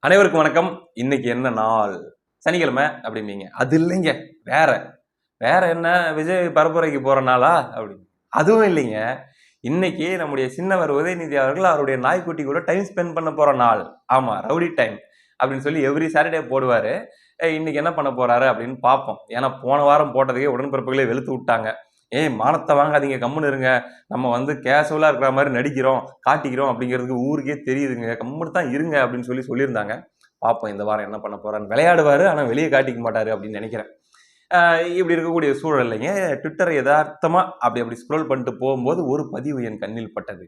அனைவருக்கும் வணக்கம். இன்னைக்கு என்ன நாள்? சனிக்கிழமை அப்படிம்பீங்க. அது இல்லைங்க. வேற வேற என்ன? விஜய் பரப்புரைக்கு போற நாளா அப்படின்னு? அதுவும் இல்லைங்க. இன்னைக்கு நம்முடைய சின்னவர் உதயநிதி அவர்கள் அவருடைய நாய்க்குட்டி கூட டைம் ஸ்பெண்ட் பண்ண போற நாள். ஆமா, ரவுடி டைம் அப்படின்னு சொல்லி எவ்ரி சாட்டர்டே போடுவாரு. இன்னைக்கு என்ன பண்ண போறாரு அப்படின்னு பார்ப்போம். ஏன்னா போன வாரம் போட்டதையே உடன்பிறப்புகளே வெளுத்து விட்டாங்க. மானத்தை வாங்காதீங்க, கம்முன்னு இருங்க, நம்ம கேஷுவலா இருக்கிற மாதிரி நடிக்கிறோம், காட்டிக்கிறோம் அப்படிங்கிறதுக்கு ஊருக்கே தெரியுதுங்க, கம்முன்னு தான் இருங்க அப்படின்னு சொல்லியிருந்தாங்க. பார்ப்போம் இந்த வாரம் என்ன பண்ண போறான்னு. விளையாடுவாரு, ஆனா வெளியே காட்டிக்க மாட்டாரு அப்படின்னு நினைக்கிறேன். இப்படி இருக்கக்கூடிய சூழல்லைங்க ட்விட்டரை யதார்த்தமா அப்படி ஸ்க்ரோல் பண்ணிட்டு போகும்போது ஒரு பதிவு என் கண்ணில் பட்டது.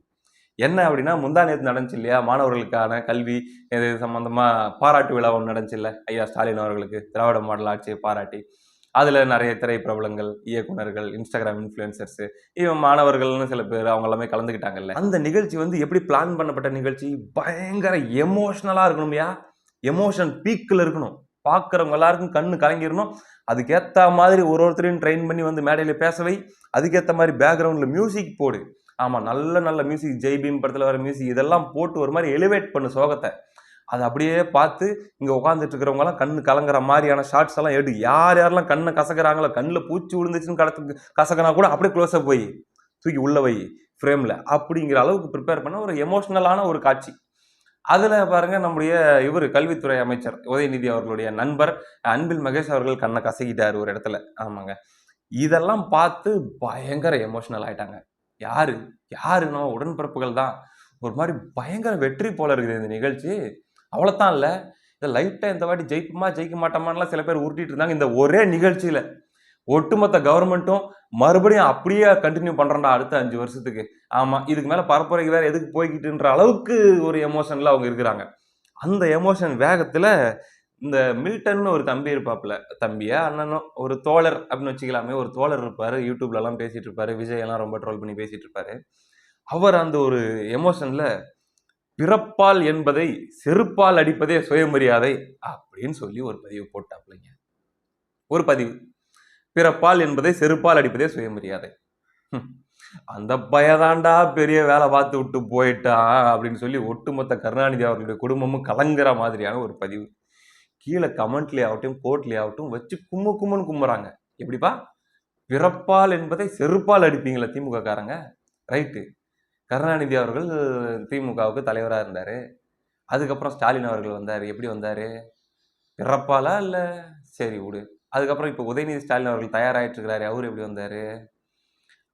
என்ன அப்படின்னா, முந்தா நேத்து நடந்துச்சு இல்லையா, மாணவர்களுக்கான கல்வி இது சம்பந்தமா பாராட்டு விழா ஒன்று நடந்துச்சு இல்ல, ஐயா ஸ்டாலின் அவர்களுக்கு திராவிட மாடல் ஆட்சியை பாராட்டி. அதுல நிறைய திரைப்பிரபலங்கள், இயக்குனர்கள், இன்ஸ்டாகிராம் இன்ஃபுளுசர்ஸ், இவன் மாணவர்கள்னு சில பேர் அவங்க எல்லாமே கலந்துக்கிட்டாங்கல்ல. அந்த நிகழ்ச்சி எப்படி பிளான் பண்ணப்பட்ட நிகழ்ச்சி, பயங்கர எமோஷனலா இருக்கணும்யா. எமோஷன் பீக்ல இருக்கணும். பார்க்குறவங்க எல்லாருக்கும் கண்ணு கலங்கிடணும். அதுக்கேற்ற மாதிரி ஒருத்தரையும் ட்ரெயின் பண்ணி வந்து மேடையில பேசவை. அதுக்கேற்ற மாதிரி பேக்ரவுண்ட்ல மியூசிக் போடு. ஆமா, நல்ல நல்ல மியூசிக், ஜெய் பீம் படத்துல வர மியூசிக் இதெல்லாம் போட்டு ஒரு மாதிரி எலிவேட் பண்ணு சோகத்தை. அதை அப்படியே பார்த்து இங்க உட்காந்துட்டு இருக்கிறவங்க எல்லாம் கண்ணு கலங்குற மாதிரியான ஷார்ட்ஸ் எல்லாம் எடு. யாரெல்லாம் கண்ணை கசக்குறாங்களோ, கண்ணில் பூச்சி விழுந்துச்சுன்னு கசக்கினா கூட அப்படியே க்ளோஸ் அப் போய் தூக்கி உள்ள வை ஃப்ரேம்ல அப்படிங்கிற அளவுக்கு ப்ரிப்பேர் பண்ண ஒரு எமோஷனலான ஒரு காட்சி. அதுல பாருங்க, நம்முடைய கல்வித்துறை அமைச்சர் உதயநிதி அவர்களுடைய நண்பர் அன்பில் மகேஷ் அவர்கள் கண்ணை கசக்கிட்டாரு ஒரு இடத்துல. ஆமாங்க. இதெல்லாம் பார்த்து பயங்கர எமோஷனல் ஆயிட்டாங்க. யாரு யாரு நம்ம உடன்பிறப்புகள் தான். ஒரு மாதிரி பயங்கர வெற்றி போல இருக்குது இந்த நிகழ்ச்சி. அவ்வளவுதான் இல்ல, இந்த லைட்டா இந்த வாட்டி ஜெயிக்குமா ஜெயிக்க மாட்டோமான்லாம் சில பேர் உருட்டிட்டு இருந்தாங்க. இந்த ஒரே நிகழ்ச்சியில ஒட்டுமொத்த கவர்மெண்ட்டும் மறுபடியும் அப்படியே கண்டினியூ பண்றேன்டா அடுத்த 5 வருஷத்துக்கு. ஆமா, இதுக்கு மேல பரப்புரைக்கு வேற எதுக்கு போய்கிட்டுன்ற அளவுக்கு ஒரு எமோஷன்ல அவங்க இருக்கிறாங்க. அந்த எமோஷன் வேகத்துல இந்த மில்டன்னு ஒரு தம்பி இருப்பாப்புல, தம்பியா அண்ணனோ ஒரு தோழர் அப்படின்னு வச்சுக்கலாமே, ஒரு தோழர் இருப்பாரு, யூடியூப்ல எல்லாம் பேசிட்டு இருப்பாரு, விஜய் எல்லாம் ரொம்ப ட்ரோல் பண்ணி பேசிட்டு இருப்பாரு. அவர் அந்த ஒரு எமோஷன்ல பிறப்பால் என்பதை செருப்பால் அடிப்பதே சுயமரியாதை அப்படின்னு சொல்லி ஒரு பதிவு போட்டாப்லைங்க. ஒரு பதிவு, பிறப்பால் என்பதை செருப்பால் அடிப்பதே சுயமரியாதை. அந்த பயதாண்டா பெரிய வேலை பார்த்து விட்டு போயிட்டான் அப்படின்னு சொல்லி ஒட்டுமொத்த கருணாநிதி அவர்களுடைய குடும்பமும் கலங்குற மாதிரியான ஒரு பதிவு. கீழே கமெண்ட்லயே ஆகட்டும், கோர்ட்லயே ஆகட்டும் வச்சு கும்முன்னு கும்புறாங்க. எப்படிப்பா, பிறப்பால் என்பதை செருப்பால் அடிப்பீங்களா திமுக காரங்க? ரைட்டு. கருணாநிதி அவர்கள் திமுகவுக்கு தலைவராக இருந்தாரு. அதுக்கப்புறம் ஸ்டாலின் அவர்கள் வந்தாரு. எப்படி வந்தாரு? பிறப்பாலா இல்ல? சரி விடு. அதுக்கப்புறம் இப்ப உதயநிதி ஸ்டாலின் அவர்கள் தயாராயிட்டு இருக்கிறாரு. அவரு எப்படி வந்தாரு?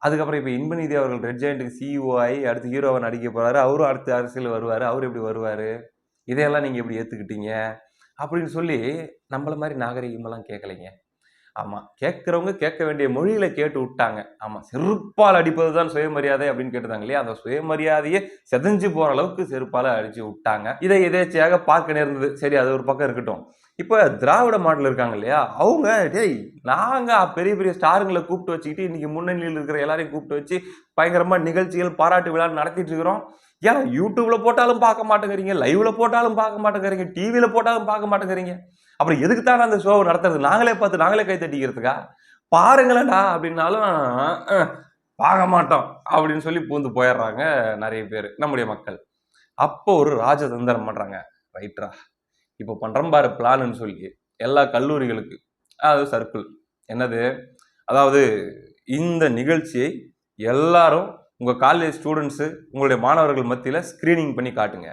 அதுக்கப்புறம் இப்ப இன்பநிதி அவர்கள் ரெட் ஜெயண்ட்டுக்கு சிஇஓ ஆகி அடுத்து ஹீரோவை நடிக்க போறாரு. அவரும் அடுத்து அரசியல் வருவாரு. அவரு எப்படி வருவாரு? இதையெல்லாம் நீங்க எப்படி ஏத்துக்கிட்டீங்க அப்படின்னு சொல்லி நம்மள மாதிரி நாகரிகமெல்லாம் கேட்கலைங்க. ஆமா, கேட்கிறவங்க கேட்க வேண்டிய மொழியில கேட்டு விட்டாங்க. ஆமா, செருப்பால் அடிப்பதுதான் சுயமரியாதை அப்படின்னு கேட்டுதாங்க இல்லையா, அந்த சுயமரியாதையே செதஞ்சு போற அளவுக்கு செருப்பால அடிச்சு விட்டாங்க. இதை எதேச்சையாக பார்க்க நேர்ந்தது. சரி, அது ஒரு பக்கம் இருக்கட்டும். இப்ப திராவிட மாடல் இருக்காங்க இல்லையா, அவங்க நாங்க பெரிய பெரிய ஸ்டாருங்களை கூப்பிட்டு வச்சுக்கிட்டு இன்னைக்கு முன்னணியில் இருக்கிற எல்லாரையும் கூப்பிட்டு வச்சு பயங்கரமா நிகழ்ச்சிகள், பாராட்டு விழா நடத்திட்டு இருக்கிறோம். ஏன் யூடியூப்ல போட்டாலும் பார்க்க மாட்டேங்கிறீங்க, லைவ்ல போட்டாலும் பார்க்க மாட்டேங்கிறீங்க, டிவியில போட்டாலும் பார்க்க மாட்டேங்கிறீங்க. அப்புறம் எதுக்கு தானே அந்த ஷோவை நடத்துறது? நாங்களே பார்த்து நாங்களே கை தட்டிக்கிறதுக்கா? பாருங்களேன்டா அப்படின்னாலும் பார்க்க மாட்டோம் அப்படின்னு சொல்லி பூந்து போயிடுறாங்க நிறைய பேர், நம்முடைய மக்கள். அப்போ ஒரு ராஜதந்திரம் பண்றாங்க. ரைட்ரா, இப்போ பண்றோம் பாரு பிளான்னு சொல்லி எல்லா கல்லூரிகளுக்கு அது சர்க்கிள். என்னது? அதாவது இந்த நிகழ்ச்சியை எல்லாரும் உங்க காலேஜ் ஸ்டூடெண்ட்ஸ், உங்களுடைய மாணவர்கள் மத்தியில ஸ்கிரீனிங் பண்ணி காட்டுங்க.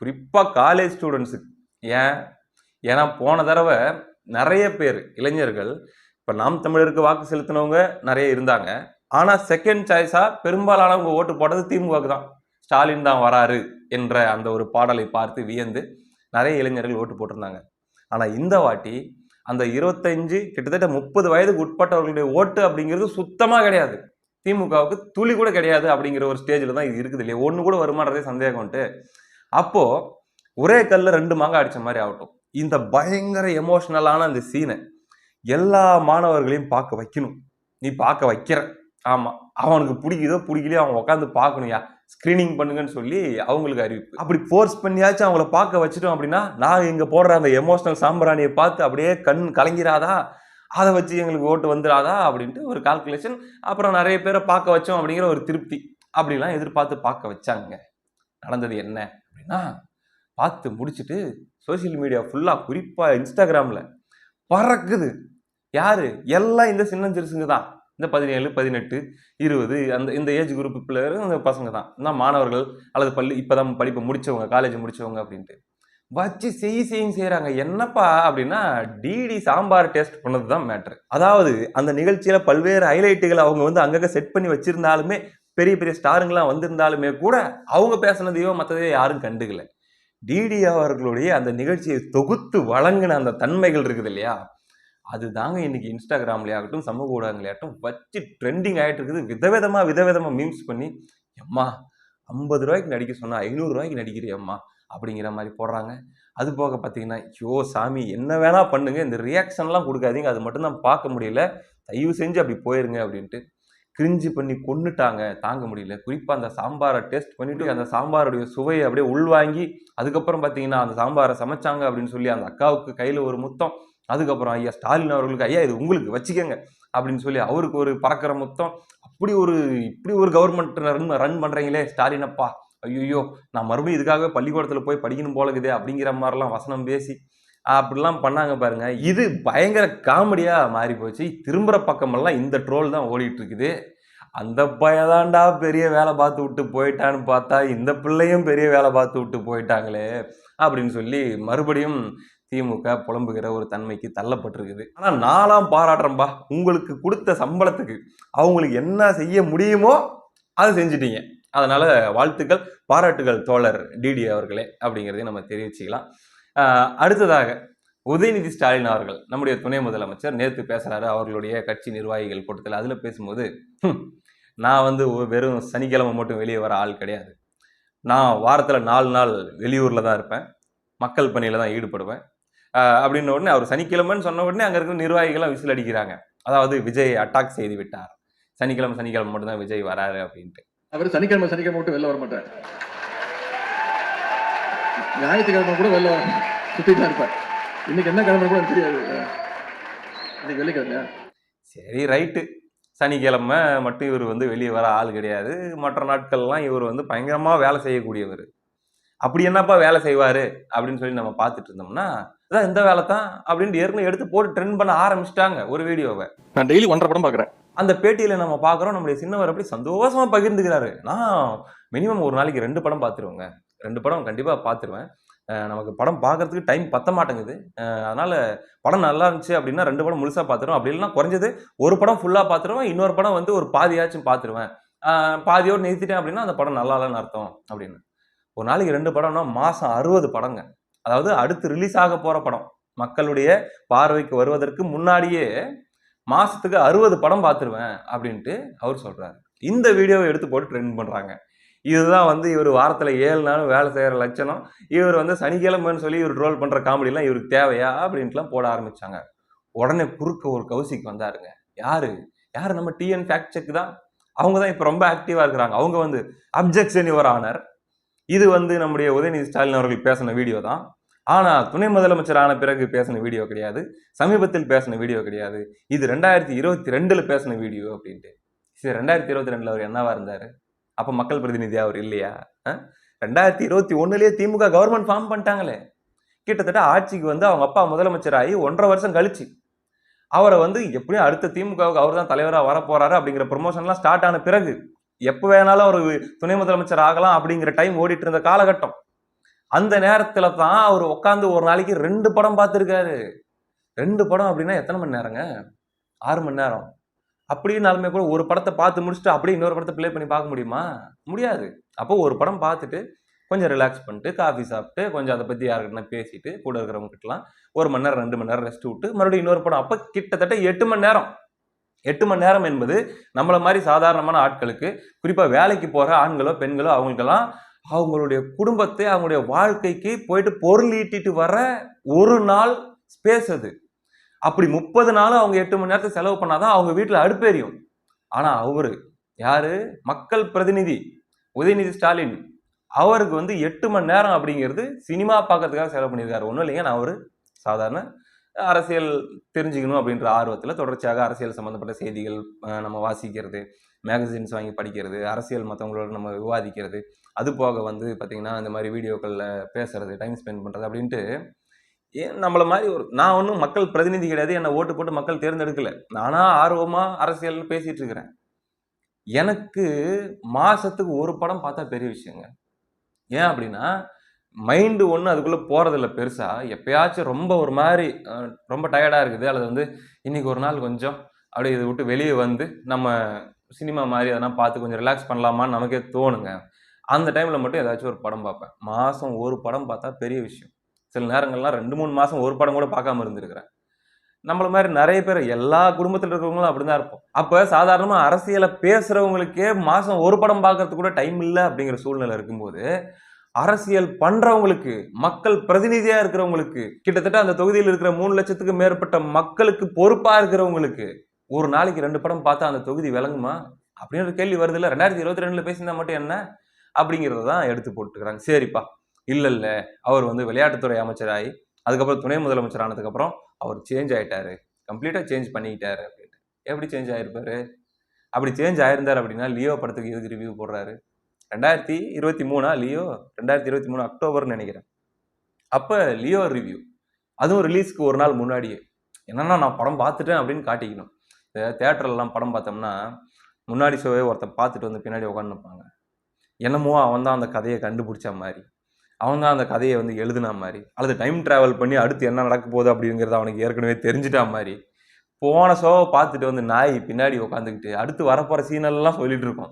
குறிப்பா காலேஜ் ஸ்டூடெண்ட்ஸு. ஏன்னா போன தடவை நிறைய பேர் இளைஞர்கள் இப்ப நாம் தமிழருக்கு வாக்கு செலுத்தினவங்க நிறைய இருந்தாங்க. ஆனா செகண்ட் சாய்ஸா பெரும்பாலானவங்க ஓட்டு போட்டது திமுகவுக்கு தான். ஸ்டாலின் தான் வராரு என்ற அந்த ஒரு பாடலை பார்த்து வியந்து நிறைய இளைஞர்கள் ஓட்டு போட்டிருந்தாங்க. ஆனா இந்த வாட்டி அந்த 25 கிட்டத்தட்ட 30 வயதுக்கு உட்பட்டவர்களுடைய ஓட்டு அப்படிங்கிறது சுத்தமா கிடையாது. திமுகவுக்கு துளி கூட கிடையாது அப்படிங்கிற ஒரு ஸ்டேஜ்ல தான் இது இருக்குது இல்லையா. ஒண்ணு கூட வருமானதே சந்தேகம்ட்டு. அப்போ ஒரே கல்ல 2 மாங்காய் அடிச்ச மாதிரி ஆகட்டும். இந்த பயங்கர எமோஷனலான அந்த சீனை எல்லா மாணவர்களையும் பார்க்க வைக்கணும். நீ பார்க்க வைக்கிற. ஆமா, அவனுக்கு பிடிக்குதோ பிடிக்கலையோ அவன் உட்காந்து பார்க்கணும்யா, ஸ்கிரீனிங் பண்ணுங்கன்னு சொல்லி அவங்களுக்கு அறிவிப்பு. அப்படி ஃபோர்ஸ் பண்ணியாச்சும் அவங்கள பார்க்க வச்சுட்டோம் அப்படின்னா, நான் இங்க போடுற அந்த எமோஷனல் சாம்பிராணியை பார்த்து அப்படியே கண் கலங்கிறாதா, அதை வச்சு எங்களுக்கு ஓட்டு வந்துடாதா அப்படின்ட்டு ஒரு கால்குலேஷன். அப்புறம் நிறைய பேரை பார்க்க வச்சோம் அப்படிங்கிற ஒரு திருப்தி. அப்படிலாம் எதிர்பார்த்து பார்க்க வச்சாங்க. நடந்தது என்ன அப்படின்னா, பார்த்து முடிச்சுட்டு சோசியல் மீடியா ஃபுல்லாக குறிப்பாக இன்ஸ்டாகிராமில் பறக்குது. யாரு? எல்லாம் இந்த சின்னஞ்சிறுசுங்க தான். இந்த 17, 18, 20 இந்த ஏஜ் குரூப் பிள்ளைங்க அந்த பசங்க தான். இந்த மாணவர்கள் அல்லது இப்பதான் படிப்பை முடிச்சவங்க, காலேஜ் முடிச்சவங்க அப்படின்ட்டு வச்சு செய்யறாங்க. என்னப்பா அப்படின்னா டிடி சாம்பார் டேஸ்ட் பண்ணது தான் மேட்ரு. அதாவது அந்த நிகழ்ச்சியில பல்வேறு ஹைலைட்டுகள் அவங்க வந்து அங்கங்க செட் பண்ணி வச்சிருந்தாலுமே, பெரிய பெரிய ஸ்டாருங்கெல்லாம் வந்திருந்தாலுமே கூட அவங்க பேசினதையோ மற்றதையோ யாரும் கண்டுக்கல. டிடி அவர்களுடைய அந்த நிகழ்ச்சியை தொகுத்து வழங்கின அந்த தன்மைகள் இருக்குது இல்லையா, அதுதாங்க இன்னைக்கு இன்ஸ்டாகிராம்லயே ஆகட்டும், சமூக ஊடகங்களையாகட்டும் வச்சு ட்ரெண்டிங் ஆயிட்டு இருக்குது. விதவிதமா மீம்ஸ் பண்ணி, எம்மா 50 ரூபாய்க்கு நடிக்க சொன்னா 500 ரூபாய்க்கு நடிக்கிறியம்மா அப்படிங்கிற மாதிரி போடுறாங்க. அது போக பார்த்தீங்கன்னா, ஐயோ சாமி என்ன வேணா பண்ணுங்க, இந்த ரியாக்ஷன்லாம் கொடுக்காதீங்க, அது மட்டும் தான் பார்க்க முடியல, தயவு செஞ்சு அப்படி போயிருங்க அப்படின்ட்டு கிரிஞ்சு பண்ணி கொன்னுட்டாங்க. தாங்க முடியல. குறிப்பா அந்த சாம்பாரை டேஸ்ட் பண்ணிட்டு அந்த சாம்பாருடைய சுவையை அப்படியே உள்வாங்கி, அதுக்கப்புறம் பார்த்தீங்கன்னா அந்த சாம்பாரை சமைச்சாங்க அப்படின்னு சொல்லி அந்த அக்காவுக்கு கையில ஒரு முத்தம், அதுக்கப்புறம் ஐயா ஸ்டாலின் அவர்களுக்கு ஐயா இது உங்களுக்கு வச்சுக்கங்க அப்படின்னு சொல்லி அவருக்கு ஒரு பறக்கிற முத்தம். இப்படி ஒரு கவர்மெண்ட் ரன் பண்றீங்களே ஸ்டாலின் அப்பா, ஐயோ நான் மறுபடியும் இதுக்காகவே பள்ளிக்கூடத்துல போய் படிக்கணும் போல இருக்குதே அப்படிங்கிற மாதிரிலாம் வசனம் பேசி அப்படிலாம் பண்ணாங்க பாருங்க. இது பயங்கர காமெடியா மாறி போச்சு. திரும்புற பக்கமெல்லாம் இந்த ட்ரோல் தான் ஓடிட்டு இருக்குது. அந்த பையதான்டா பெரிய வேலை பார்த்து விட்டு போயிட்டான்னு பார்த்தா இந்த பிள்ளையும் பெரிய வேலை பார்த்து விட்டு போயிட்டாங்களே அப்படின்னு சொல்லி மறுபடியும் திமுக புலம்புகிற ஒரு தன்மைக்கு தள்ளப்பட்டிருக்குது. ஆனா நாலாம் பாராட்டுறேன்பா, உங்களுக்கு கொடுத்த சம்பளத்துக்கு அவங்களுக்கு என்ன செய்ய முடியுமோ அதை செஞ்சுட்டீங்க. அதனால வாழ்த்துக்கள், பாராட்டுகள் தோழர் டிடி அவர்களே அப்படிங்கிறதையும் நம்ம தெரிவிச்சுக்கலாம். அடுத்ததாக உதயநிதி ஸ்டாலின் அவர்கள், நம்முடைய துணை முதலமைச்சர், நேற்று பேசுறாரு அவர்களுடைய கட்சி நிர்வாகிகள் கூட்டத்தில். அதுல பேசும்போது, நான் வந்து வெறும் சனிக்கிழமை மட்டும் வெளியே வர ஆள் கிடையாது, நான் வாரத்துல 4 நாள் வெளியூர்ல தான் இருப்பேன், மக்கள் பணியில தான் ஈடுபடுவேன் அப்படின்ன உடனே அவர் சனிக்கிழமைன்னு சொன்ன உடனே அங்க இருக்கிற நிர்வாகிகள் விசில் அடிக்கிறாங்க. அதாவது விஜய் அட்டாக் செய்து விட்டார், சனிக்கிழமை மட்டும் தான் விஜய் வராரு அப்படின்ட்டு. அவர் சனிக்கிழமை மட்டும் வெளில வர மாட்டார், ஞாயிற்றுக்கிழமை கூட வெளில சுத்திட்டு தான் இருப்பார். இன்னைக்கு என்ன கிழமை கூட தெரியாது, இன்னைக்கு வெள்ளிக்கிழமையா? சரி ரைட்டு, சனிக்கிழமை மட்டும் இவர் வந்து வெளியே வர ஆள் கிடையாது, மற்ற நாட்கள்லாம் இவர் வந்து பயங்கரமா வேலை செய்யக்கூடியவர். அப்படி என்னப்பா வேலை செய்வாரு அப்படின்னு சொல்லி நம்ம பார்த்துட்டு இருந்தோம்னா, அதான் இந்த வேலை தான் அப்படின்னு ஏற்கனவே எடுத்து போட்டு ட்ரெண்ட் பண்ண ஆரம்பிச்சிட்டாங்க ஒரு வீடியோவை. நான் டெய்லி 1.5 படம் பார்க்குறேன். அந்த பேட்டியில நம்ம பார்க்குறோம், நம்முடைய சின்னவர் அப்படி சந்தோஷமா பகிர்ந்துக்கிறாரு. நான் மினிமம் ஒரு நாளைக்கு 2 படம் பார்த்துருவேங்க, 2 படம் கண்டிப்பா பார்த்துருவேன். நமக்கு படம் பார்க்கறதுக்கு டைம் பத்த மாட்டேங்குது, அதனால படம் நல்லா இருந்துச்சு அப்படின்னா 2 படம் முழுசா பார்த்துருவேன். அப்படி இல்லைன்னா குறைஞ்சது ஒரு படம் ஃபுல்லா பார்த்துருவேன், இன்னொரு படம் வந்து ஒரு பாதியாச்சும் பார்த்துருவேன். பாதியோடு நிறுத்திட்டேன் அப்படின்னா அந்த படம் நல்லா இல்லைன்னு அர்த்தம் அப்படின்னு. ஒரு நாளைக்கு 2 படம்னா மாசம் 60 படங்க. அதாவது அடுத்து ரிலீஸ் ஆக போற படம் மக்களுடைய பார்வைக்கு வருவதற்கு முன்னாடியே மாசத்துக்கு 60 படம் பார்த்துருவேன் அப்படின்ட்டு அவர் சொல்றாரு. இந்த வீடியோவை எடுத்து போட்டு ட்ரெண்ட் பண்றாங்க. இதுதான் வந்து இவர் வாரத்துல 7 நாளும் வேலை செய்யற லட்சணம். இவர் வந்து சனிக்கிழமைன்னு சொல்லி இவர் ட்ரோல் பண்ற காமெடி எல்லாம் இவருக்கு தேவையா அப்படின்ட்டுலாம் போட ஆரம்பிச்சாங்க. உடனே குறுக்க ஒரு கௌசிக் வந்தாருங்க. யாரு? நம்ம டிஎன் ஃபேக்ட் செக் தான். அவங்க தான் இப்ப ரொம்ப ஆக்டிவா இருக்கிறாங்க. அவங்க வந்து அப்ஜெக்ஷன் யுவர் ஆனர், இது வந்து நம்முடைய உதயநிதி ஸ்டாலின் அவர்கள் பேசின வீடியோ தான், ஆனா துணை முதலமைச்சர் ஆன பிறகு பேசின வீடியோ கிடையாது, சமீபத்தில் பேசின வீடியோ கிடையாது, இது 2022ல பேசின வீடியோ அப்படின்ட்டு. சரி 2022ல அவர் என்னவா இருந்தாரு? அப்ப மக்கள் பிரதிநிதியா அவர் இல்லையா? 2021லயே திமுக கவர்மெண்ட் ஃபார்ம் பண்ணிட்டாங்களே, கிட்டத்தட்ட ஆட்சிக்கு வந்து அவங்க அப்பா முதலமைச்சர் ஆகி 1.5 வருஷம் கழிச்சு அவரை வந்து எப்படியும் அடுத்த திமுகவுக்கு அவர் தான் தலைவராக வரப்போறாரு அப்படிங்கிற ப்ரொமோஷன்லாம் ஸ்டார்ட் ஆன பிறகு எப்ப வேணாலும் ஒரு துணை முதலமைச்சர் ஆகலாம் அப்படிங்கிற டைம் ஓடிட்டு இருந்த காலகட்டம். அந்த நேரத்துல தான் அவர் உட்காந்து ஒரு நாளைக்கு 2 படம் பார்த்திருக்காரு. 2 படம் அப்படின்னா எத்தனை மணி நேரங்க? 6 மணி நேரம். அப்படின்னாலுமே கூட ஒரு படத்தை பார்த்து முடிச்சுட்டு அப்படியே இன்னொரு படத்தை பிளே பண்ணி பார்க்க முடியுமா? முடியாது. அப்போ ஒரு படம் பார்த்துட்டு கொஞ்சம் ரிலாக்ஸ் பண்ணிட்டு காஃபி சாப்பிட்டு கொஞ்சம் அதை பத்தி யாருக்கிட்ட பேசிட்டு கூட இருக்கிறவங்க கிட்டலாம் 1 மணி நேரம் 2 மணி நேரம் ரெஸ்ட் விட்டு மறுபடியும் இன்னொரு படம். அப்ப கிட்டத்தட்ட 8 மணி நேரம். 8 மணி நேரம் என்பது நம்மள மாதிரி சாதாரணமான ஆட்களுக்கு, குறிப்பா வேலைக்கு போற ஆண்களோ பெண்களோ அவங்களுக்கெல்லாம் அவங்களுடைய குடும்பத்தை அவங்களுடைய வாழ்க்கைக்கு போயிட்டு பொருள் ஈட்டிட்டு வர ஒரு நாள் ஸ்பேஸ் அது. அப்படி 30 நாளும் அவங்க 8 மணி நேரத்தை செலவு பண்ணாதான் அவங்க வீட்டுல அடுப்பேரியும். ஆனா அவரு யாரு? மக்கள் பிரதிநிதி உதயநிதி ஸ்டாலின். அவருக்கு வந்து 8 மணி நேரம் அப்படிங்கிறது சினிமா பார்க்கறதுக்காக செலவு பண்ணியிருக்காரு. ஒன்றும் இல்லைங்க, நான் ஒரு சாதாரண அரசியல் தெரிஞ்சுக்கணும் அப்படின்ற ஆர்வத்தில் தொடர்ச்சியாக அரசியல் சம்மந்தப்பட்ட செய்திகள் நம்ம வாசிக்கிறது, மேகசின்ஸ் வாங்கி படிக்கிறது, அரசியல் மற்றவங்களோட நம்ம விவாதிக்கிறது, அது போக வந்து பார்த்தீங்கன்னா இந்த மாதிரி வீடியோக்களில் பேசுறது, டைம் ஸ்பெண்ட் பண்ணுறது அப்படின்ட்டு ஏன் நம்மள மாதிரி நான் ஒன்றும் மக்கள் பிரதிநிதி கிடையாது. என்னை ஓட்டு போட்டு மக்கள் தேர்ந்தெடுக்கல. நானா ஆர்வமா அரசியல்னு பேசிட்டு இருக்கிறேன். எனக்கு மாசத்துக்கு ஒரு படம் பார்த்தா பெரிய விஷயங்க. ஏன் அப்படின்னா, மைண்டு ஒண்ணும் அதுக்குள்ள போறதில்ல பெருசா. எப்பயாச்சும் ரொம்ப ஒரு மாரி ரொம்ப டயர்டா இருக்குது. அல்லது வந்து இன்னைக்கு ஒரு நாள் கொஞ்சம் அப்படியே இத விட்டு வெளிய வந்து, நம்ம சினிமா மாரி எதனா பார்த்து கொஞ்சம் ரிலாக்ஸ் பண்ணலாமான்னு நமக்கே தோணுங்க. அந்த டைம்ல மட்டும் ஏதாச்சும் ஒரு படம் பார்ப்பேன். மாசம் ஒரு படம் பார்த்தா பெரிய விஷயம். சில நேரங்கள்லாம் 2, 3 மாசம் ஒரு படம் கூட பார்க்காம இருந்திருக்கிறேன். நம்மள மாரி நெறைய பேர் எல்லா குடும்பத்தில இருக்கிறவங்களும் அப்படிதான் இருப்போம். அப்ப சாதாரணமா அரசியல பேசுறவங்களுக்கே மாசம் ஒரு படம் பார்க்கறதுக்கு கூட டைம் இல்ல அப்படிங்கிற சூழ்நிலை இருக்கும்போது, அரசியல் பண்றவங்களுக்கு, மக்கள் பிரதிநிதியா இருக்கிறவங்களுக்கு, கிட்டத்தட்ட அந்த தொகுதியில இருக்கிற 3,00,000க்கு மேற்பட்ட மக்களுக்கு பொறுப்பா இருக்கிறவங்களுக்கு, ஒரு நாளைக்கு 2 படம் பார்த்தா அந்த தொகுதி விளங்குமா? அப்படின்னு ஒரு கேள்வி வருதுல்ல. 2022ல பேசியிருந்தா மட்டும் என்ன? அப்படிங்கிறத தான் எடுத்து போட்டுருக்காங்க. சரிப்பா. இல்ல. அவர் வந்து விளையாட்டுத்துறை அமைச்சராகி, அதுக்கப்புறம் துணை முதலமைச்சர் ஆனதுக்கப்புறம் அவர் சேஞ்ச் ஆயிட்டாரு. கம்ப்ளீட்டா சேஞ்ச் பண்ணிக்கிட்டாரு அப்படின்ட்டு. எப்படி சேஞ்ச் ஆயிருப்பாரு? அப்படி சேஞ்ச் ஆயிருந்தாரு அப்படின்னா, லியோ படத்துக்கு எதுக்கு ரிவ்யூ போடுறாரு? 2023 லியோ? 2023 அக்டோபர்ன்னு நெனைக்கிறேன். அப்ப லியோ ரிவ்யூ. அதுவும் ரிலீஸ்க்கு ஒரு நாள் முன்னாடியே. என்னன்னா நான் படம் பார்த்துட்டேன் அப்படின்னு காட்டிக்கணும். இந்த தியேட்டர்லலாம் படம் பார்த்தோம்னா, முன்னாடி ஷோவே ஒருத்தன் பார்த்துட்டு வந்து பின்னாடி உட்கார்ந்துருப்பாங்க. என்னமோ அவன் தான் அந்த கதைய கண்டுபிடிச்ச மாரி. அவன் தான் அந்த கதைய வந்து எழுதுனா மாரி. அல்லது டைம் டிராவல் பண்ணி அடுத்து என்ன நடக்க போகுது அப்படிங்கிறது அவனுக்கு ஏற்கனவே தெரிஞ்சுட்டா மாரி. போன ஷோவ பார்த்துட்டு வந்து நாய் பின்னாடி உட்காந்துக்கிட்டு, அடுத்து வரப்போற சீனெல்லாம் சொல்லிட்டு இருக்கும்.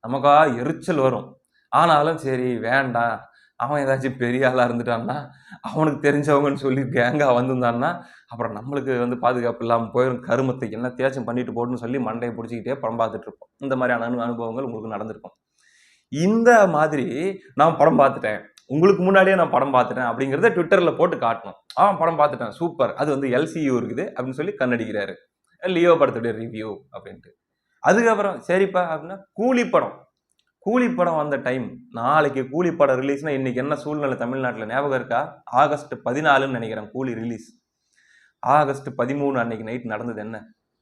நமக்கா எரிச்சல் வரும். ஆனாலும் சரி வேண்டாம். அவன் ஏதாச்சும் பெரிய ஆளா இருந்துட்டான்னா, அவனுக்கு தெரிஞ்சவங்கன்னு சொல்லி கேங்கா வந்திருந்தான்னா, அப்புறம் நம்மளுக்கு வந்து பாதுகாப்பு இல்லாம போயிரும். கருமத்தை என்னத்தையாச்சும் பண்ணிட்டு போட்டுன்னு சொல்லி மண்டைய புடிச்சுக்கிட்டே படம் பார்த்துட்டு இருப்போம். இந்த மாதிரியான அனுபவங்கள் உங்களுக்கு நடந்திருக்கும். இந்த மாதிரி நான் படம் பார்த்துட்டேன். உங்களுக்கு முன்னாடியே நான் படம் பார்த்துட்டேன் அப்படிங்கிறத Twitterல போட்டு காட்டணும். படம் பார்த்துட்டேன். சூப்பர். அது வந்து எல்சியூ இருக்குது அப்படின்னு சொல்லி கண்ணடிக்கிறாரு. லியோ படத்துடைய ரிவ்யூ அப்படின்ட்டு. அதுக்கப்புறம் சரிப்பா அப்படின்னா கூலி படம். கூலி படம் வந்த டைம். நாளைக்கு கூலி படம் ரிலீஸ்னா இன்னைக்கு என்ன சூழ்நிலை தமிழ்நாட்டுல ஞாபகம் இருக்கா? ஆகஸ்ட் 14ன்னு நினைக்கிறேன் கூலி ரிலீஸ். ஆகஸ்ட் 13 அன்னைக்கு நைட் நடந்தது என்ன?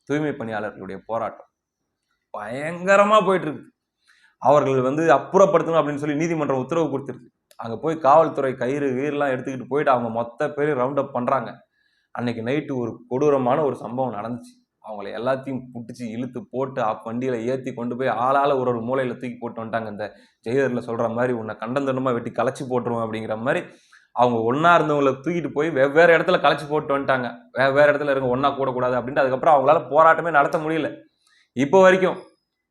தூய்மை பணியாளர்களுடைய போராட்டம். பயங்கரமா போயிட்டு இருக்கு. அவர்கள் வந்து அப்புறப்படுத்தணும் அப்படின்னு சொல்லி நீதிமன்றம் உத்தரவு கொடுத்துருக்கு. அங்க போய் காவல்துறை கயிறுலாம் எடுத்துக்கிட்டு போயிட்டு அவங்க மொத்த பேரையும் ரவுண்ட் அப் பண்றாங்க. அன்னைக்கு நைட்டு ஒரு கொடூரமான ஒரு சம்பவம் நடந்துச்சு. அவங்கள எல்லாத்தையும் புடிச்சு இழுத்து போட்டு வண்டியில ஏத்தி கொண்டு போய் ஆளாள ஒரு மூலையில தூக்கி போட்டு வந்துட்டாங்க. இந்த ஜெயிலர்ல சொல்ற மாரி உன்னை கண்டந்துண்டமா வெட்டி கலைச்சு போட்டுருவோம் அப்படிங்கிற மாரி அவங்க ஒண்ணா இருந்தவங்கள தூக்கிட்டு போய் வெவ்வேறு இடத்துல கலைச்சு போட்டு வந்துட்டாங்க. வெவ்வேறு இடத்துல இருங்க ஒண்ணா கூடக்கூடாது அப்படின்ட்டு அதுக்கப்புறம் அவங்களால போராட்டமே நடத்த முடியல. இப்போ வரைக்கும்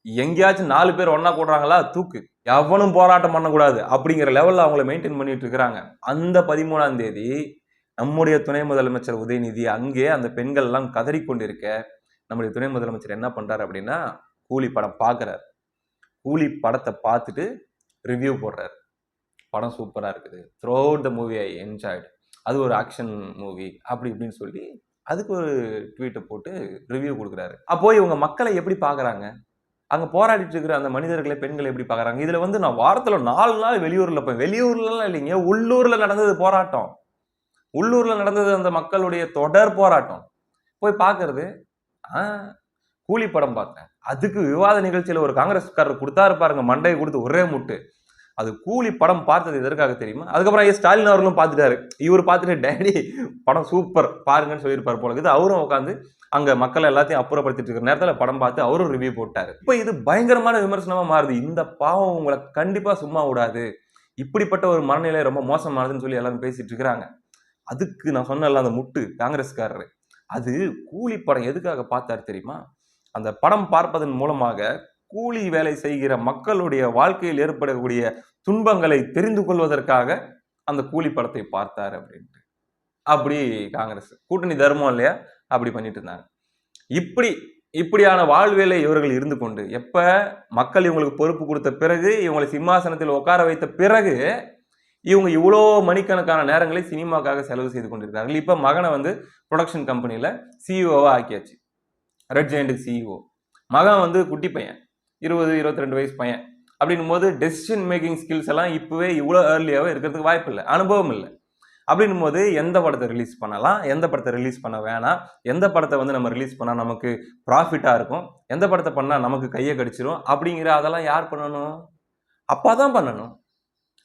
எங்கேயாச்சும் 4 பேர் ஒண்ணா கூடுறாங்களா தூக்கு. எவனும் போராட்டம் பண்ணக்கூடாது அப்படிங்கிற லெவல்ல அவங்கள மெயின்டைன் பண்ணிட்டு இருக்கிறாங்க. அந்த 13ஆம் தேதி நம்முடைய துணை முதலமைச்சர் உதயநிதி அங்கே அந்த பெண்கள் எல்லாம் கதறிக் கொண்டிருக்க, நம்முடைய துணை முதலமைச்சர் என்ன பண்றாரு அப்படின்னா, கூலி படம் பார்க்கிறார். கூலி படத்தை பார்த்துட்டு ரிவ்யூ போடுறாரு. படம் சூப்பரா இருக்குது. Through out the movie I enjoyed. அது ஒரு ஆக்ஷன் மூவி அப்படி இப்படின்னு சொல்லி அதுக்கு ஒரு ட்வீட்டை போட்டு ரிவ்யூ கொடுக்குறாரு. அப்போ இவங்க மக்களை எப்படி பார்க்கறாங்க? அங்க போராடிட்டு இருக்கிற அந்த மனிதர்களை, பெண்களை எப்படி பார்க்கறாங்க? இதுல வந்து நான் வாரத்துல 4 நாள் வெளியூர்ல இருப்பேன். வெளியூர்லலாம் இல்லைங்க. உள்ளூர்ல நடந்தது போராட்டம். உள்ளூர்ல நடந்தது அந்த மக்களுடைய தொடர் போராட்டம். போய் பார்க்கிறது, ஆ கூலி படம் பார்த்தேன். அதுக்கு விவாத நிகழ்ச்சியில ஒரு காங்கிரஸ்காரர் குடுத்தாரு பாருங்க மண்டைய குடுத்து ஒரே முட்டு. அது கூலி படம் பார்த்தது எதற்காக தெரியுமா? அதுக்கப்புறம் ஐயா ஸ்டாலின் அவர்களும் பார்த்துட்டாரு. இவரு பார்த்துட்டு டாடி படம் சூப்பர் பாருங்கன்னு சொல்லியிருப்பாரு போல இருக்குது. அவரும் உட்கார்ந்து அங்க மக்கள் எல்லாத்தையும் அப்புறப்படுத்திட்டு இருக்கிற நேரத்துல படம் பார்த்து அவரும் ரிவ்யூ போட்டாரு. இப்ப இது பயங்கரமான விமர்சனமா மாறுது. இந்த பாவம் உங்கள கண்டிப்பா சும்மா விடாது. இப்படிப்பட்ட ஒரு மனநிலை ரொம்ப மோசமானதுன்னு சொல்லி எல்லாரும் பேசிட்டு இருக்கிறாங்க. அதுக்கு நான் சொன்னேன்ல அந்த முட்டு காங்கிரஸ்காரரு. அது கூலி படம் எதுக்காக பார்த்தாரு தெரியுமா? அந்த படம் பார்ப்பதன் மூலமாக கூலி வேலை செய்கிற மக்களுடைய வாழ்க்கையில் ஏற்படக்கூடிய துன்பங்களை தெரிந்து கொள்வதற்காக அந்த கூலி படத்தை பார்த்தார் அப்படின்ட்டு. அப்படி காங்கிரஸ் கூட்டணி தர்மம் இல்லையா? அப்படி பண்ணிட்டு இருந்தாங்க. இப்படியான வாழ்வியலை இவர்கள் இருந்து கொண்டு எப்ப மக்கள் இவங்களுக்கு பொறுப்பு கொடுத்த பிறகு இவங்களை சிம்மாசனத்தில் உட்கார வைத்த பிறகு இவங்க இவ்வளோ மணிக்கணக்கான நேரங்களை சினிமாக்காக செலவு செய்து கொண்டிருக்கிறார்கள். இப்ப மகனை வந்து ப்ரொடக்ஷன் கம்பெனில சிஇஓவா ஆக்கியாச்சு. Red ஜெயண்ட்டுக்கு CEO. மகன் வந்து குட்டி பையன். 20, 22 வயசு பையன். அப்படின்னும் போது டெசிஷன் மேக்கிங் ஸ்கில்ஸ் எல்லாம் இப்பவே இவ்வளோ ஏர்லியாவே இருக்கிறதுக்கு வாய்ப்பு இல்லை. அனுபவம் இல்லை. அப்படின்னும் போது எந்த படத்தை ரிலீஸ் பண்ணலாம், எந்த படத்தை ரிலீஸ் பண்ண வேணாம், எந்த படத்தை வந்து நம்ம ரிலீஸ் பண்ணா நமக்கு ப்ராஃபிட்டா இருக்கும், எந்த படத்தை பண்ணா நமக்கு கையை கடிச்சிரும் அப்படிங்கிற அதெல்லாம் யார் பண்ணணும்? அப்பா தான் பண்ணணும்.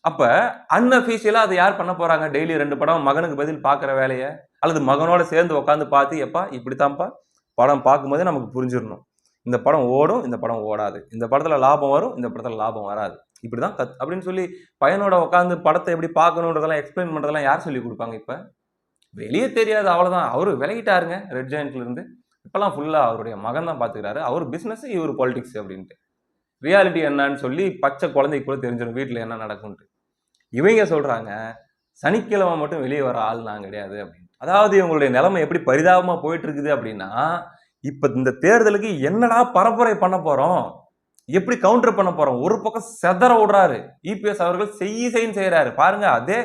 அப்ப அன்அஃபீஷியலா அதை யார் பண்ண போறாங்க? டெய்லி 2 படம் மகனுக்கு பதில் பார்க்குற வேலைய, அல்லது மகனோட சேர்ந்து உட்காந்து பார்த்து, "எப்பா இப்படித்தான்ப்பா படம் பார்க்கும்போதே நமக்கு புரிஞ்சிரணும். இந்த படம் ஓடும், இந்த படம் ஓடாது. இந்த படத்துல லாபம் வரும், இந்த படத்துல லாபம் வராது. இப்படிதான் அப்படின்னு சொல்லி பையனோட உட்காந்து படத்தை எப்படி பார்க்கணுன்றதெல்லாம் எக்ஸ்பிளைன் பண்றதெல்லாம் யார் சொல்லிக் குடுப்பாங்க இப்ப? வெளிய தெரியாது அவ்வளவுதான். அவரு விலகிட்டாருங்க ரெட் ஜெயண்ட்ல இருந்து. இப்பலாம் ஃபுல்லா அவருடைய மகன் தான் பார்த்துக்கிறாரு. அவரு பிசினஸ், இவரு பாலிடிக்ஸ் அப்படின்ட்டு. ரியாலிட்டி என்னன்னு சொல்லி பச்சை குழந்தைக்கு கூட தெரிஞ்சிடும் வீட்ல என்ன நடக்கும்ன்ட்டு. இவங்க சொல்றாங்க, சனிக்கிழமை மட்டும் வெளியே வர ஆள் நான் கிடையாது அப்படின்னு. அதாவது இவங்களுடைய நிலைமை எப்படி பரிதாபமா போயிட்டு இருக்குது அப்படின்னா, இப்ப இந்த தேர்தலுக்கு என்னடா பரப்புரை பண்ண போறோம்? எப்படி கவுண்டர் பண்ண போறோம்? ஒரு பக்கம் செதற விடுறாரு. இபிஎஸ் அவர்கள் செய்ன்னு செய்யறாரு. பாருங்க அதே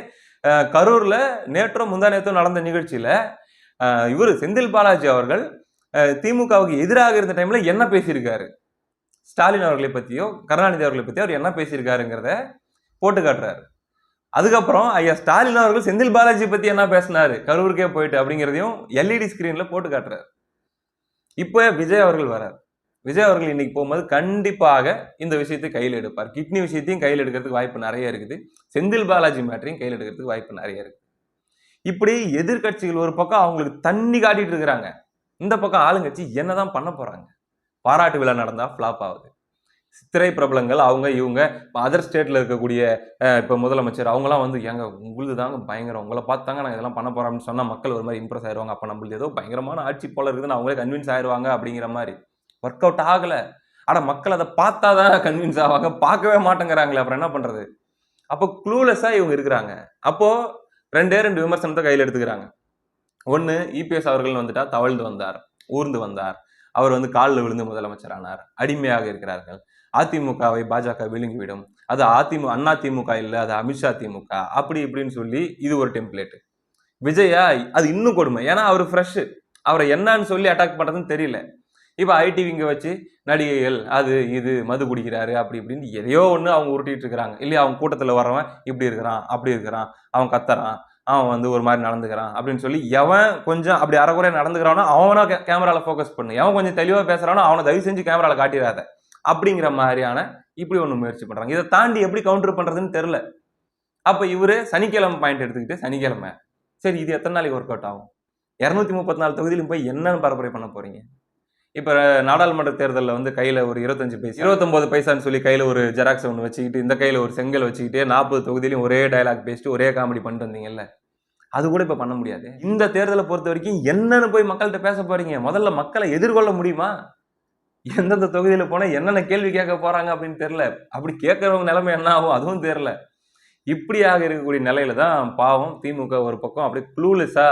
கரூர்ல நேற்றோ முந்தா நேத்தோ நடந்த நிகழ்ச்சியில இவரு செந்தில் பாலாஜி அவர்கள் திமுகவுக்கு எதிராக இருந்த டைம்ல என்ன பேசியிருக்காரு? ஸ்டாலின் அவர்களை பத்தியோ கருணாநிதி அவர்களை பத்தியோ அவர் என்ன பேசியிருக்காருங்கிறத போட்டு காட்டுறாரு. அதுக்கப்புறம் ஐயா ஸ்டாலின் அவர்கள் செந்தில் பாலாஜி பத்தி என்ன பேசினாரு கரூருக்கே போயிட்டு அப்படிங்கிறதையும் எல்இடி ஸ்கிரீன்ல போட்டு காட்டுறாரு. இப்ப விஜய் அவர்கள் வரார். விஜய் அவர்கள் இன்னைக்கு போகும்போது கண்டிப்பாக இந்த விஷயத்தை கையில் எடுப்பார். கிட்னி விஷயத்தையும் கையில் எடுக்கிறதுக்கு வாய்ப்பு நிறைய இருக்குது. செந்தில் பாலாஜி மேட்டரையும் கையில் எடுக்கிறதுக்கு வாய்ப்பு நிறைய இருக்கு. இப்படி எதிர்கட்சிகள் ஒரு பக்கம் அவங்களுக்கு தண்ணி காட்டிட்டு இருக்கிறாங்க. இந்த பக்கம் ஆளுங்கட்சி என்னதான் பண்ண போறாங்க? பாராட்டு விழா நடந்தா ஃபிளாப் ஆகுது. திரை பிரபலங்கள் அவங்க இவங்க அதர் ஸ்டேட்ல இருக்கக்கூடிய இப்ப முதலமைச்சர் அவங்கலாம் வந்து ஏங்க உங்களுது தாங்க பயங்கரம், உங்களை பார்த்தாங்க நாங்கள் இதெல்லாம் பண்ண போறோம் அப்படின்னு சொன்னா மக்கள் ஒரு மாதிரி இம்ப்ரெஸ் ஆயிடுவாங்க. அப்ப நம்மளுக்கு ஏதோ பயங்கரமான ஆட்சி போல இருக்குதுன்னு அவங்களே கன்வின்ஸ் ஆயிடுவாங்க அப்படிங்கிற மாதிரி. ஒர்க் அவுட் ஆகல. ஆனா மக்கள் அதை பார்த்தாதான் கன்வின்ஸ் ஆவாங்க. பார்க்கவே மாட்டேங்கிறாங்களே, அப்புறம் என்ன பண்றது? அப்போ க்ளூலெஸ்ஸா இவங்க இருக்கிறாங்க. அப்போ 2 விமர்சனத்தை கையில் எடுத்துக்கிறாங்க. ஒன்னு, இபிஎஸ் அவர்கள் வந்துட்டா தவழ்ந்து வந்தார், ஊர்ந்து வந்தார், அவர் வந்து காலில் விழுந்து முதலமைச்சர் ஆனார், அடிமையாக இருக்கிறார்கள், அதிமுகவை பாஜக விழுங்கிவிடும், அது அதிமுக இல்ல, அது அமித்ஷா திமுக, அப்படி இப்படின்னு சொல்லி இது ஒரு டெம்ப்ளேட். விஜயா அது இன்னும் கொடுமை. ஏன்னா அவர் ஃப்ரெஷ், அவரை என்னன்னு சொல்லி அட்டாக் பண்றதுன்னு தெரியல. இப்ப ஐடிவிங்க வச்சு நடிகைகள் அது இது மது குடிக்கிறாரு அப்படி இப்படின்னு எதையோ ஒண்ணு அவங்க உருட்டிட்டு இருக்கிறாங்க இல்லையா. அவங்க கூட்டத்துல வர்றவன் இப்படி இருக்கிறான் அப்படி இருக்கிறான், அவன் கத்துறான், அவன் வந்து ஒரு மாதிரி நடந்துக்கிறான் அப்படின்னு சொல்லி எவன் கொஞ்சம் அப்படி அறகுறையா நடந்துக்கிறானோ அவனா கேமரால போக்கஸ் பண்ணு, எவன் கொஞ்சம் தெளிவா பேசுறானோ அவனை தயவு செஞ்சு கேமரால காட்டிடாத அப்படிங்கிற மாதிரியான இப்படி ஒண்ணு முயற்சி பண்றாங்க. இதை தாண்டி எப்படி கவுண்டர் பண்றதுன்னு தெரியல. அப்ப இவரு சனிக்கிழமை பாயிண்ட் எடுத்துக்கிட்டு சனிக்கிழமை சரி இது எத்தனை நாளைக்கு ஒர்க் அவுட் ஆகும்? 234 தொகுதியிலும் போய் என்னன்னு பரப்புரை பண்ண போறீங்க? இப்ப நாடாளுமன்ற தேர்தலில் வந்து கையில ஒரு 25 பைசா 29 பைசான்னு சொல்லி கையில ஒரு ஜெராக்ஸ் ஒன்று வச்சுக்கிட்டு இந்த கையில ஒரு செங்கல் வச்சுக்கிட்டு 40 தொகுதியிலும் ஒரே டயலாக் பேசிட்டு ஒரே காமெடி பண்ணிட்டு வந்தீங்கல்ல, அது கூட இப்ப பண்ண முடியாது. இந்த தேர்தலை பொறுத்த வரைக்கும் என்னன்னு போய் மக்கள்கிட்ட பேச போறீங்க? முதல்ல மக்களை எதிர்கொள்ள முடியுமா? எந்தெந்த தொகுதியில போனா என்னென்ன கேள்வி கேட்க போறாங்க அப்படின்னு தெரியல. அப்படி கேட்கறவங்க நிலைமை என்ன ஆகும் அதுவும் தெரியல. இப்படியாக இருக்கக்கூடிய நிலையில தான் பாவம் திமுக ஒரு பக்கம் அப்படியே க்ளூலெஸ்ஸா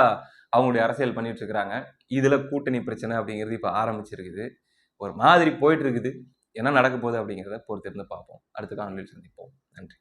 அவங்களுடைய அரசியல் பண்ணிட்டு இருக்கிறாங்க. இதுல கூட்டணி பிரச்சனை அப்படிங்கிறது இப்ப ஆரம்பிச்சிருக்குது. ஒரு மாதிரி போயிட்டு இருக்குது. என்ன நடக்க போகுது அப்படிங்கிறத பொறுத்திருந்து பார்ப்போம். அடுத்த காணொளியில் சந்திப்போம். நன்றி.